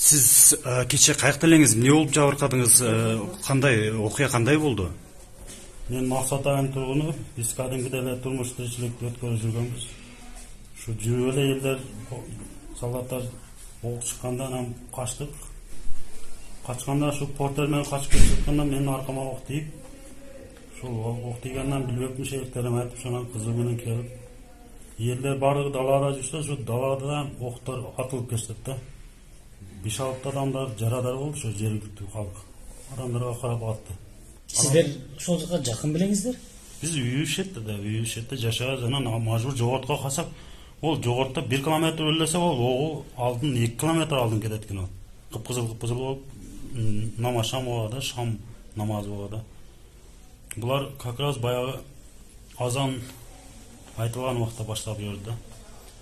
Сиз кече каякта элеңиз? Эмне болуп жабыркадыңыз? Кандай окуя кандай болду? Мен Максат айылынын тургуну. Биз кадимки эле турмуш тиричиликти өткөрүп жүргөнбүз. Ушу жүрүп эле элдер солдаттар ок чыкканда анан качтык. Качканда ушу портер менен качып кетип жатканда менин аркама ок тийип, ушул ок тийгенден билбепмин шериктерим айтып, ошонан кызы менен келип, элдер баардыгы далада жүрсө, ушу далада октор атылып кетишет да. 5-6 адамдар жарадар болду, ошо жергиликтүү калк. Адамдарга карап атты. Сиздер ошол жака жакын белеңиздер? Биз үй шетте жашабыз, анан мажбур жогортко калсак, ол жогортто 1 километр өрлөсө ол алдын 2 километр алдын кетет экен ол. Кыпкызыл болуп намаз шам болот, шам намазы болот. Булар как раз баягы азан айтылган убакта баштап жүрдү да.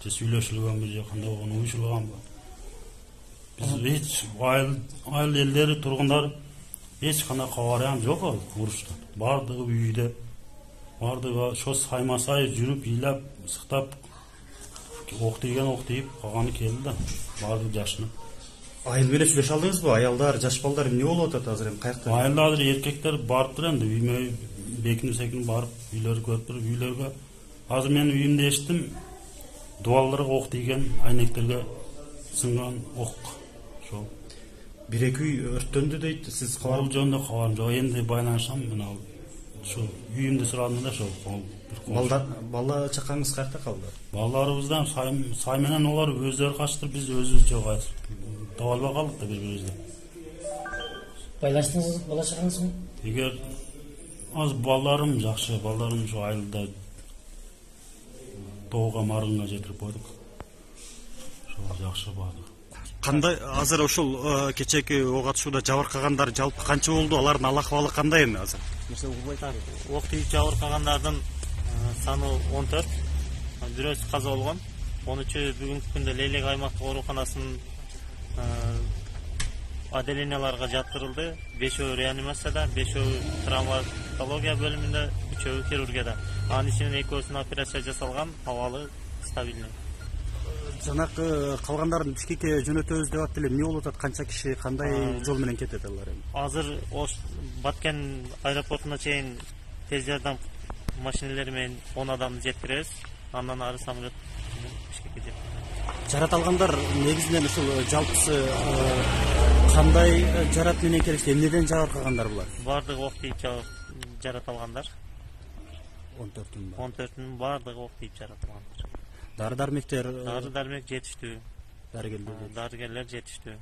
Же сүйлөшүлгөнбү, же кандай болгону уюшулганбы. Биз эч айыл элдери тургундар эч кандай кабары жок ал уруштан. Бардыгы үйдө, бардыгы ошо сайма-сай жүрүп, ыйлап, сыктап, ок тийип калганы келди да. Бардыгы жашынып. Айыл менен сүйлөшө алдыңызбы? Аялдар, жаш балдар эмне болуп атат азыр эми каякта? Айылдар эркектер барыптыр энди, үймө бекинип барып, үйлөргө көрүп туруп, үйлөргө. Азыр мен үйүмдө эчтим, дубалдарга ок тийген, айнектерге сынган ок. Ошол 1-2 үй өрттөндү дейт. Сиз кабар жөнүндө кабарым жок. Энди байланышам мен ал. Ошо үйүмдү сурадым да, ошол. Бала чакаңыз каякта калды? Балдарыбыздан сай менен олар өздөрү качтыр, биз өзүбүзчө кайтып таба албай калдык да бири-бирибизди. Байланыштыңыз бала чагаңызбы? Эгер аз балдарым жакшы, балдарым ошо айылда тоого маргынга жетирип койдук. Ошо жакшы барды. Кандай азыр ошол кечеки ок атышууда жабыркагандар жалпы канча болду? Алардын ал акыбалы кандай эми азыр? Ок тийип жабыркагандардын саны 14. Бирөөсү каза болгон. 13-ü бүгүнкү күндө Лейлек аймактык ооруканасынын отделенияларга жаткырылды. 5-өө реанимацияда, 5-өө травматология бөлүмүндө, 3-өө хирургияда. Анын ичинен 2-өсүнө операция жасалган, абалы стабилдүү. Жанакы калгандарын Бишкекке жөнөтөбүз деп атты эле. Эмне болуп атат? Канча киши кандай жол менен кетет алар эми? Азыр Баткен аэропортуна чейин тез жардам машиналери менен 10 адамды жеткиребиз. Андан ары самолет Бишкекке жетет. Жарат алгандар негизинен ушул жалпысы кандай жарат менен келишти? Эмнеден жабыркагандар булар? Бардыгы ок тийип жарат алгандар. 14-ün бардыгы ок тийип жарат алгандар. Дары-дармектер жетиштүү. Дарыгерлер жетиштүү.